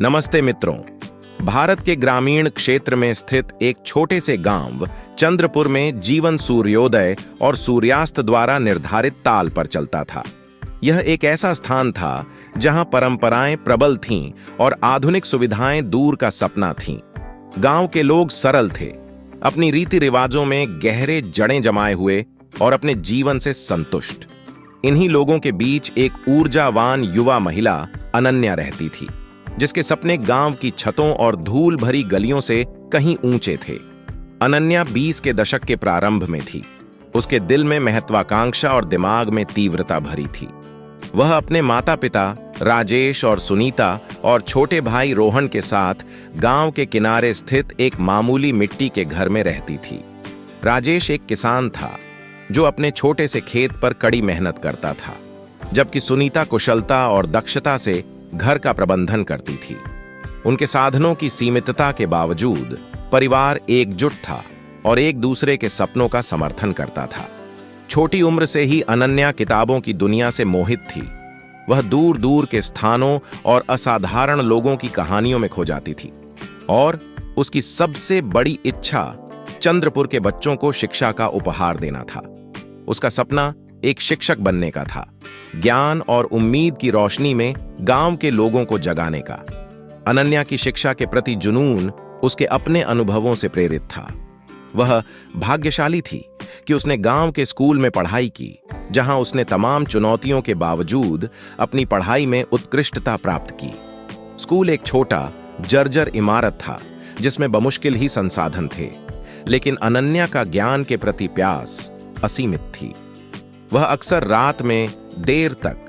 नमस्ते मित्रों। भारत के ग्रामीण क्षेत्र में स्थित एक छोटे से गांव चंद्रपुर में जीवन सूर्योदय और सूर्यास्त द्वारा निर्धारित ताल पर चलता था। यह एक ऐसा स्थान था जहां परंपराएं प्रबल थीं और आधुनिक सुविधाएं दूर का सपना थीं। गांव के लोग सरल थे, अपनी रीति रिवाजों में गहरे जड़ें जमाए हुए और अपने जीवन से संतुष्ट। इन्हीं लोगों के बीच एक ऊर्जावान युवा महिला अनन्या रहती थी, जिसके सपने गांव की छतों और धूल भरी गलियों से कहीं ऊंचे थे। अनन्या 20 के दशक के प्रारंभ में थी। उसके दिल में महत्वाकांक्षा और दिमाग में तीव्रता भरी थी। वह अपने माता पिता राजेश और सुनीता और छोटे भाई रोहन के साथ गांव के किनारे स्थित एक मामूली मिट्टी के घर में रहती थी। राजेश एक किसान था जो अपने छोटे से खेत पर कड़ी मेहनत करता था, जबकि सुनीता कुशलता और दक्षता से घर का प्रबंधन करती थी। उनके साधनों की सीमितता के बावजूद परिवार एकजुट था और एक दूसरे के सपनों का समर्थन करता था। छोटी उम्र से ही अनन्या किताबों की दुनिया से मोहित थी। वह दूर दूर के स्थानों और असाधारण लोगों की कहानियों में खो जाती थी और उसकी सबसे बड़ी इच्छा चंद्रपुर के बच्चों को शिक्षा का उपहार देना था। उसका सपना एक शिक्षक बनने का था, ज्ञान और उम्मीद की रोशनी में गांव के लोगों को जगाने का। अनन्या की शिक्षा के प्रति जुनून उसके अपने अनुभवों से प्रेरित था। वह भाग्यशाली थी कि उसने गांव के स्कूल में पढ़ाई की, जहां उसने तमाम चुनौतियों के बावजूद अपनी पढ़ाई में उत्कृष्टता प्राप्त की। स्कूल एक छोटा जर्जर इमारत था जिसमें बमुश्किल ही संसाधन थे, लेकिन अनन्या का ज्ञान के प्रति प्यास असीमित थी। वह अक्सर रात में देर तक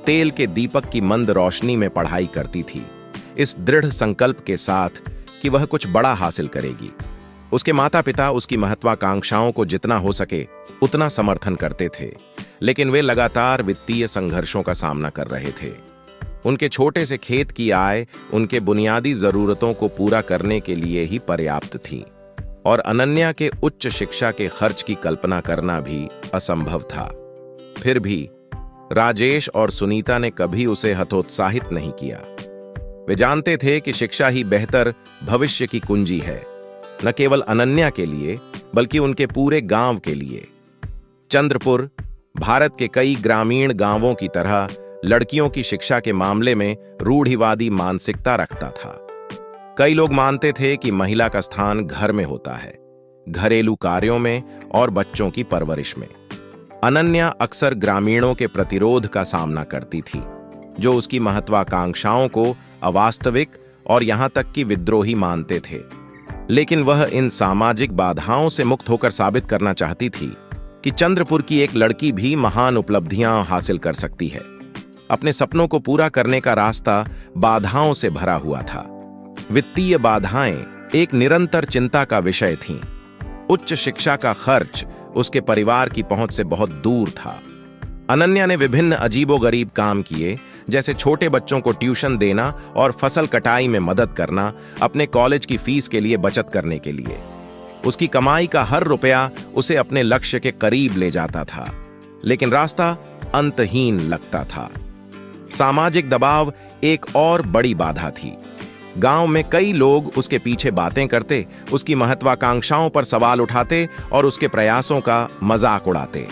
तेल के दीपक की मंद रोशनी में पढ़ाई करती थी, इस दृढ़ संकल्प के साथ कि वह कुछ बड़ा हासिल करेगी। उसके माता पिता उसकी महत्वाकांक्षाओं को जितना हो सके उतना समर्थन करते थे, लेकिन वे लगातार वित्तीय संघर्षों का सामना कर रहे थे। उनके छोटे से खेत की आय उनके बुनियादी जरूरतों को पूरा करने के लिए ही पर्याप्त थी और अनन्या के उच्च शिक्षा के खर्च की कल्पना करना भी असंभव था। फिर भी राजेश और सुनीता ने कभी उसे हतोत्साहित नहीं किया। वे जानते थे कि शिक्षा ही बेहतर भविष्य की कुंजी है, न केवल अनन्या के लिए बल्कि उनके पूरे गांव के लिए। चंद्रपुर भारत के कई ग्रामीण गांवों की तरह लड़कियों की शिक्षा के मामले में रूढ़िवादी मानसिकता रखता था। कई लोग मानते थे कि महिला का स्थान घर में होता है, घरेलू कार्यों में और बच्चों की परवरिश में। अनन्या अक्सर ग्रामीणों के प्रतिरोध का सामना करती थी, जो उसकी महत्वाकांक्षाओं को अवास्तविक और यहां तक कि विद्रोही मानते थे। लेकिन वह इन सामाजिक बाधाओं से मुक्त होकर साबित करना चाहती थी कि चंद्रपुर की एक लड़की भी महान उपलब्धियां हासिल कर सकती है। अपने सपनों को पूरा करने का रास्ता बाधाओं से भरा हुआ था। वित्तीय बाधाएं एक निरंतर चिंता का विषय थीं। उच्च शिक्षा का खर्च उसके परिवार की पहुंच से बहुत दूर था। अनन्या ने विभिन्न अजीबोगरीब काम किए, जैसे छोटे बच्चों को ट्यूशन देना और फसल कटाई में मदद करना, अपने कॉलेज की फीस के लिए बचत करने के लिए। उसकी कमाई का हर रुपया उसे अपने लक्ष्य के करीब ले जाता था, लेकिन रास्ता अंतहीन लगता था। सामाजिक दबाव एक और बड़ी बाधा थी। गांव में कई लोग उसके पीछे बातें करते, उसकी महत्वाकांक्षाओं पर सवाल उठाते और उसके प्रयासों का मजाक उड़ाते।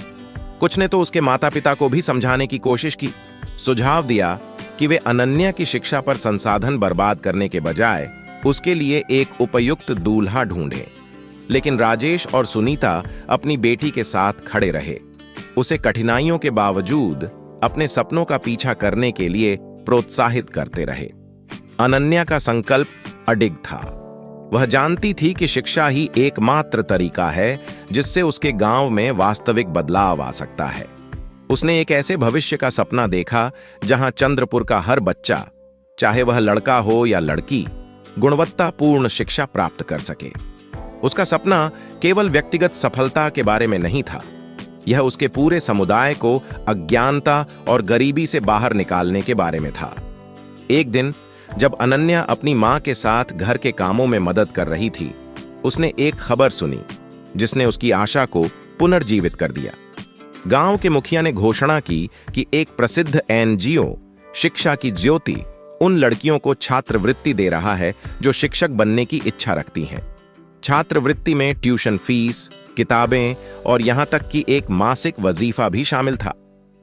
कुछ ने तो उसके माता पिता को भी समझाने की कोशिश की, सुझाव दिया कि वे अनन्या की शिक्षा पर संसाधन बर्बाद करने के बजाय उसके लिए एक उपयुक्त दूल्हा ढूंढें। लेकिन राजेश और सुनीता अपनी बेटी के साथ खड़े रहे, उसे कठिनाइयों के बावजूद अपने सपनों का पीछा करने के लिए प्रोत्साहित करते रहे। अनन्या का संकल्प अडिग था। वह जानती थी कि शिक्षा ही एकमात्र तरीका है जिससे उसके गांव में वास्तविक बदलाव आ सकता है। उसने एक ऐसे भविष्य का सपना देखा जहां चंद्रपुर का हर बच्चा, चाहे वह लड़का हो या लड़की, गुणवत्तापूर्ण शिक्षा प्राप्त कर सके। उसका सपना केवल व्यक्तिगत सफलता के बारे में नहीं था, यह उसके पूरे समुदाय को अज्ञानता और गरीबी से बाहर निकालने के बारे में था। एक दिन जब अनन्या अपनी मां के साथ घर के कामों में मदद कर रही थी, उसने एक खबर सुनी जिसने उसकी आशा को पुनर्जीवित कर दिया। गांव के मुखिया ने घोषणा की कि एक प्रसिद्ध एनजीओ शिक्षा की ज्योति उन लड़कियों को छात्रवृत्ति दे रहा है जो शिक्षक बनने की इच्छा रखती हैं। छात्रवृत्ति में ट्यूशन फीस, किताबें और यहां तक कि एक मासिक वजीफा भी शामिल था।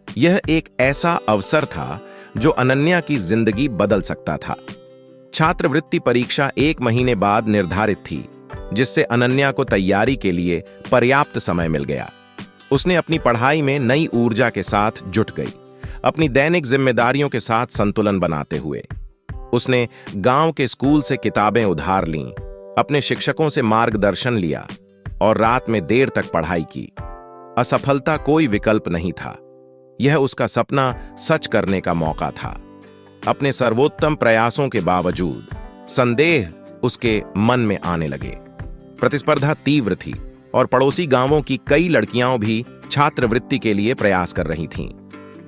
यह एक ऐसा अवसर था जो अनन्या की जिंदगी बदल सकता था। छात्रवृत्ति परीक्षा 1 महीने बाद निर्धारित थी, जिससे अनन्या को तैयारी के लिए पर्याप्त समय मिल गया। उसने अपनी पढ़ाई में नई ऊर्जा के साथ जुट गई, अपनी दैनिक जिम्मेदारियों के साथ संतुलन बनाते हुए। उसने गांव के स्कूल से किताबें उधार लीं, अपने शिक्षकों से मार्गदर्शन लिया और रात में देर तक पढ़ाई की। असफलता कोई विकल्प नहीं था, यह उसका सपना सच करने का मौका था। अपने सर्वोत्तम प्रयासों के बावजूद संदेह उसके मन में आने लगे। प्रतिस्पर्धा तीव्र थी और पड़ोसी गांवों की कई लड़कियां भी छात्रवृत्ति के लिए प्रयास कर रही थीं।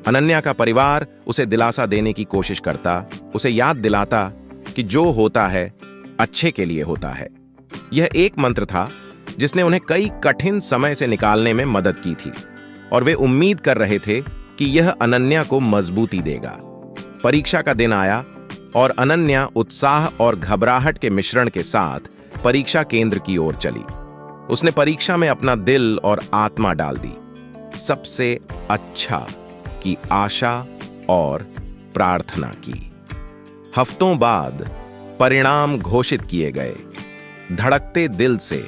अनन्या का परिवार उसे दिलासा देने की कोशिश करता, उसे याद दिलाता कि जो होता है अच्छे के लिए होता है। यह एक मंत्र था जिसने उन्हें कई कठिन समय से निकालने में मदद की थी और वे उम्मीद कर रहे थे कि यह अनन्या को मजबूती देगा। परीक्षा का दिन आया और अनन्या उत्साह और घबराहट के मिश्रण के साथ परीक्षा केंद्र की ओर चली। उसने परीक्षा में अपना दिल और आत्मा डाल दी, सबसे अच्छा की आशा और प्रार्थना की। हफ्तों बाद परिणाम घोषित किए गए। धड़कते दिल से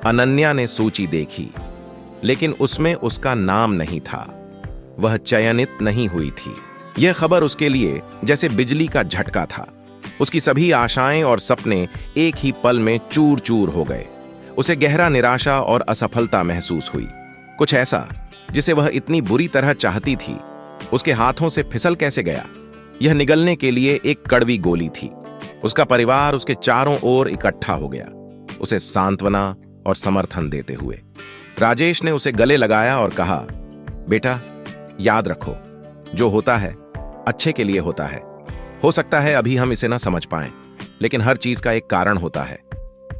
अनन्या ने सूची देखी, लेकिन उसमें उसका नाम नहीं था। वह चयनित नहीं हुई थी। यह खबर उसके लिए जैसे बिजली का झटका था। उसकी सभी आशाएं और सपने एक ही पल में चूर चूर हो गए। उसे गहरा निराशा और असफलता महसूस हुई। कुछ ऐसा जिसे वह इतनी बुरी तरह चाहती थी, उसके हाथों से फिसल कैसे गया। यह निगलने के लिए एक कड़वी गोली थी। उसका परिवार उसके चारों ओर इकट्ठा हो गया, उसे सांत्वना और समर्थन देते हुए। राजेश ने उसे गले लगाया और कहा, बेटा याद रखो, जो होता है अच्छे के लिए होता है। हो सकता है अभी हम इसे ना समझ पाएं, लेकिन हर चीज का एक कारण होता है।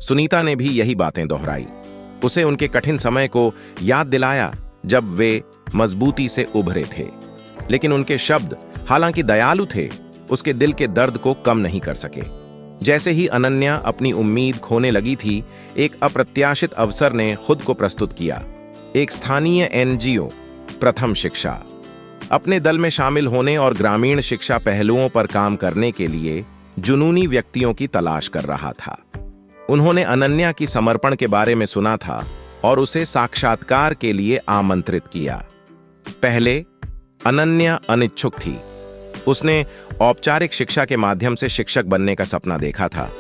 सुनीता ने भी यही बातें दोहराई, उसे उनके कठिन समय को याद दिलाया जब वे मजबूती से उभरे थे। लेकिन उनके शब्द, हालांकि दयालु थे, उसके दिल के दर्द को कम नहीं कर सके। जैसे ही अनन्या अपनी उम्मीद खोने लगी थी, एक अप्रत्याशित अवसर ने खुद को प्रस्तुत किया। एक स्थानीय एनजीओ प्रथम शिक्षा अपने दल में शामिल होने और ग्रामीण शिक्षा पहलुओं पर काम करने के लिए जुनूनी व्यक्तियों की तलाश कर रहा था। उन्होंने अनन्या की समर्पण के बारे में सुना था और उसे साक्षात्कार के लिए आमंत्रित किया। पहले अनन्या अनिच्छुक थी। उसने औपचारिक शिक्षा के माध्यम से शिक्षक बनने का सपना देखा था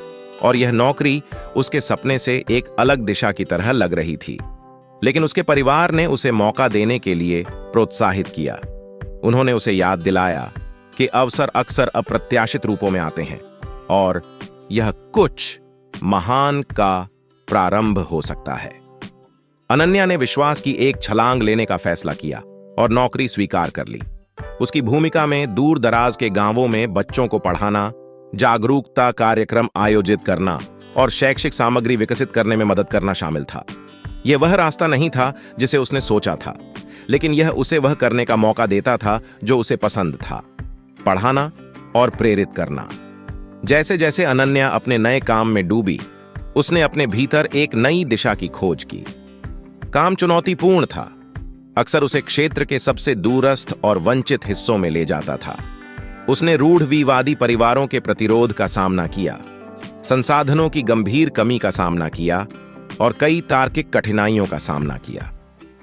और यह नौकरी उसके सपने से एक अलग दिशा की तरह लग रही थी। लेकिन उसके परिवार ने उसे मौका देने के लिए प्रोत्साहित किया। उन्होंने उसे याद दिलाया कि अवसर अक्सर अप्रत्याशित रूपों में आते हैं और यह कुछ महान का प्रारंभ हो सकता है। अनन्या ने विश्वास की एक छलांग लेने का फैसला किया और नौकरी स्वीकार कर ली। उसकी भूमिका में दूर दराज के गांवों में बच्चों को पढ़ाना, जागरूकता कार्यक्रम आयोजित करना और शैक्षिक सामग्री विकसित करने में मदद करना शामिल था। यह वह रास्ता नहीं था जिसे उसने सोचा था, लेकिन यह उसे वह करने का मौका देता था जो उसे पसंद था, पढ़ाना और प्रेरित करना। जैसे जैसे अनन्या अपने नए काम में डूबी, उसने अपने भीतर एक नई दिशा की खोज की। काम चुनौतीपूर्ण था, अक्सर उसे क्षेत्र के सबसे दूरस्थ और वंचित हिस्सों में ले जाता था। उसने रूढ़िवादी परिवारों के प्रतिरोध का सामना किया, संसाधनों की गंभीर कमी का सामना किया और कई तार्किक कठिनाइयों का सामना किया।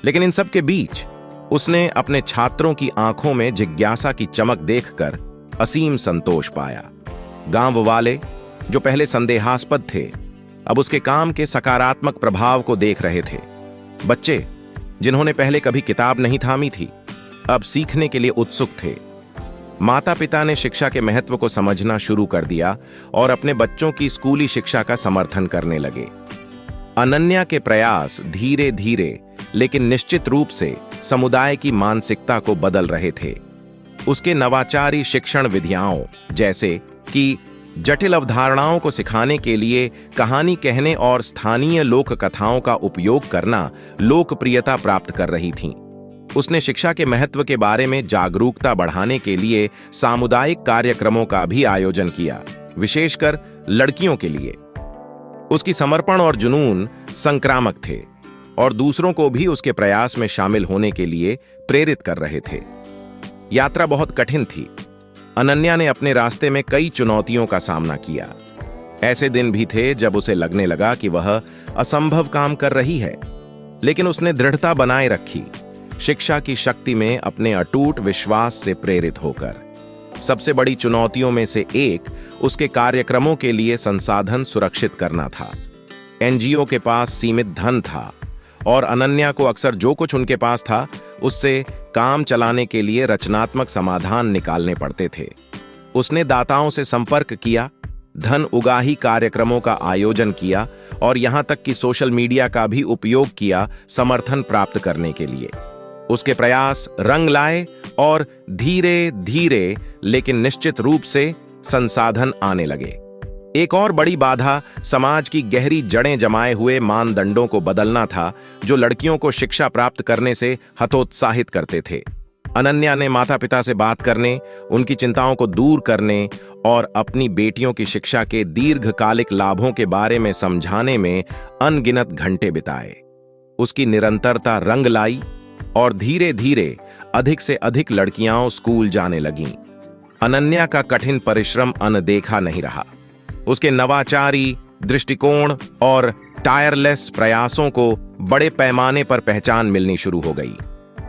लेकिन इन सब के बीच उसने अपने छात्रों की आंखों में जिज्ञासा की चमक देखकर असीम संतोष पाया। गांव वाले, जो पहले संदेहास्पद थे, अब उसके काम के सकारात्मक प्रभाव को देख रहे थे। बच्चे, जिन्होंने पहले कभी किताब नहीं थामी थी, अब सीखने के लिए उत्सुक थे। माता पिता ने शिक्षा के महत्व को समझना शुरू कर दिया और अपने बच्चों की स्कूली शिक्षा का समर्थन करने लगे। अनन्या के प्रयास धीरे धीरे लेकिन निश्चित रूप से समुदाय की मानसिकता को बदल रहे थे। उसके नवाचारी शिक्षण विधियाओं, जैसे कि जटिल अवधारणाओं को सिखाने के लिए कहानी कहने और स्थानीय लोक कथाओं का उपयोग करना, लोकप्रियता प्राप्त कर रही थीं। उसने शिक्षा के महत्व के बारे में जागरूकता बढ़ाने के लिए सामुदायिक कार्यक्रमों का भी आयोजन किया, विशेषकर लड़कियों के लिए। उसकी समर्पण और जुनून संक्रामक थे और दूसरों को भी उसके प्रयास में शामिल होने के लिए प्रेरित कर रहे थे। यात्रा बहुत कठिन थी। अनन्या ने अपने रास्ते में कई चुनौतियों का सामना किया। ऐसे दिन भी थे जब उसे लगने लगा कि वह असंभव काम कर रही है, लेकिन उसने दृढ़ता बनाए रखी, शिक्षा की शक्ति में अपने अटूट विश्वास से प्रेरित होकर। सबसे बड़ी चुनौतियों में से एक उसके कार्यक्रमों के लिए संसाधन सुरक्षित करना था। एनजीओ के पास सीमित धन था और अनन्या को अक्सर जो कुछ उनके पास था उससे काम चलाने के लिए रचनात्मक समाधान निकालने पड़ते थे। उसने दाताओं से संपर्क किया, धन उगाही कार्यक्रमों का आयोजन किया और यहां तक कि सोशल मीडिया का भी उपयोग किया समर्थन प्राप्त करने के लिए। उसके प्रयास रंग लाए और धीरे धीरे लेकिन निश्चित रूप से संसाधन आने लगे। एक और बड़ी बाधा समाज की गहरी जड़ें जमाए हुए मानदंडों को बदलना था, जो लड़कियों को शिक्षा प्राप्त करने से हतोत्साहित करते थे। अनन्या ने माता पिता से बात करने, उनकी चिंताओं को दूर करने और अपनी बेटियों की शिक्षा के दीर्घकालिक लाभों के बारे में समझाने में अनगिनत घंटे बिताए। उसकी निरंतरता रंग लाई और धीरे धीरे अधिक से अधिक लड़कियां स्कूल जाने लगीं। अनन्या का कठिन परिश्रम अनदेखा नहीं रहा। उसके नवाचारी दृष्टिकोण और टायरलेस प्रयासों को बड़े पैमाने पर पहचान मिलनी शुरू हो गई।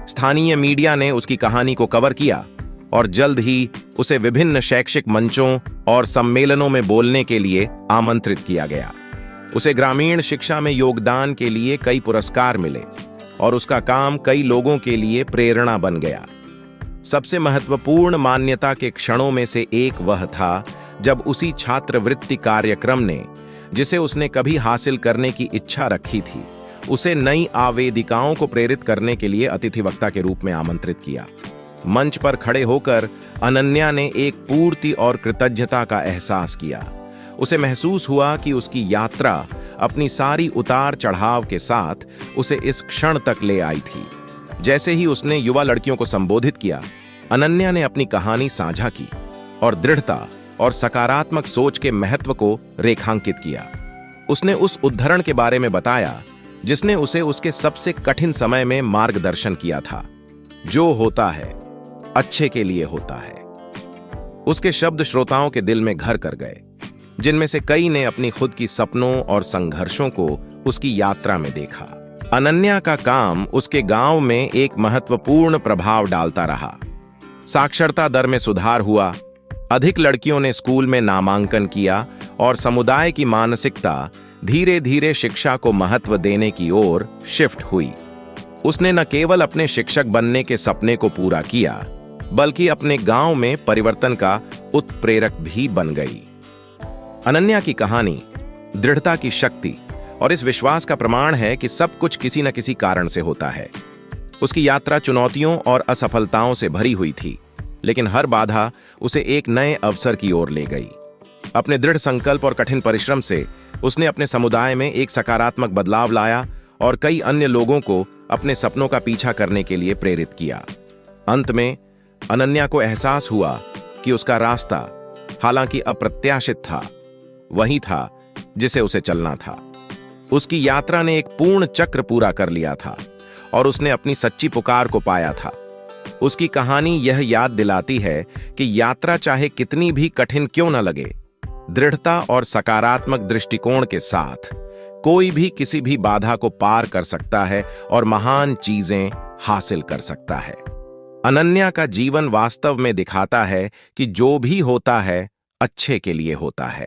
स्थानीय मीडिया ने उसकी कहानी को कवर किया और जल्द ही उसे विभिन्न शैक्षिक मंचों और सम्मेलनों में बोलने के लिए आमंत्रित किया गया। उसे ग्रामीण शिक्षा में योगदान के लिए कई पुरस्कार मिले और उसका काम कई लोगों के लिए प्रेरणा बन गया। सबसे महत्वपूर्ण मान्यता के क्षणों में से एक वह था जब उसी छात्रवृत्ति कार्यक्रम ने, जिसे उसने कभी हासिल करने की इच्छा रखी थी, उसे नई आवेदिकाओं को प्रेरित करने के लिए अतिथि वक्ता के रूप में आमंत्रित किया। मंच पर खड़े होकर अनन्या ने एक पूर्ति और कृतज्ञता का एहसास किया। उसे महसूस हुआ कि उसकी यात्रा अपनी सारी उतार चढ़ाव के साथ उसे इस क्षण तक ले आई थी। जैसे ही उसने युवा लड़कियों को संबोधित किया, अनन्या ने अपनी कहानी साझा की और दृढ़ता और सकारात्मक सोच के महत्व को रेखांकित किया। उसने उस उद्धरण के बारे में बताया जिसने उसे उसके सबसे कठिन समय में मार्गदर्शन किया था। जो होता है अच्छे के लिए होता है। उसके शब्द श्रोताओं के दिल में घर कर गए, जिनमें से कई ने अपनी खुद की सपनों और संघर्षों को उसकी यात्रा में देखा। अनन्या का काम उसके गांव में एक महत्वपूर्ण प्रभाव डालता रहा। साक्षरता दर में सुधार हुआ, अधिक लड़कियों ने स्कूल में नामांकन किया और समुदाय की मानसिकता धीरे धीरे शिक्षा को महत्व देने की ओर शिफ्ट हुई। उसने न केवल अपने शिक्षक बनने के सपने को पूरा किया, बल्कि अपने गांव में परिवर्तन का उत्प्रेरक भी बन गई। अनन्या की कहानी दृढ़ता की शक्ति और इस विश्वास का प्रमाण है कि सब कुछ किसी न किसी कारण से होता है। उसकी यात्रा चुनौतियों और असफलताओं से भरी हुई थी, लेकिन हर बाधा उसे एक नए अवसर की ओर ले गई। अपने दृढ़ संकल्प और कठिन परिश्रम से उसने अपने समुदाय में एक सकारात्मक बदलाव लाया और कई अन्य लोगों को अपने सपनों का पीछा करने के लिए प्रेरित किया। अंत में अनन्या को एहसास हुआ कि उसका रास्ता, हालांकि अप्रत्याशित था, वही था जिसे उसे चलना था। उसकी यात्रा ने एक पूर्ण चक्र पूरा कर लिया था और उसने अपनी सच्ची पुकार को पाया था। उसकी कहानी यह याद दिलाती है कि यात्रा चाहे कितनी भी कठिन क्यों न लगे, दृढ़ता और सकारात्मक दृष्टिकोण के साथ कोई भी किसी भी बाधा को पार कर सकता है और महान चीजें हासिल कर सकता है। अनन्या का जीवन वास्तव में दिखाता है कि जो भी होता है अच्छे के लिए होता है।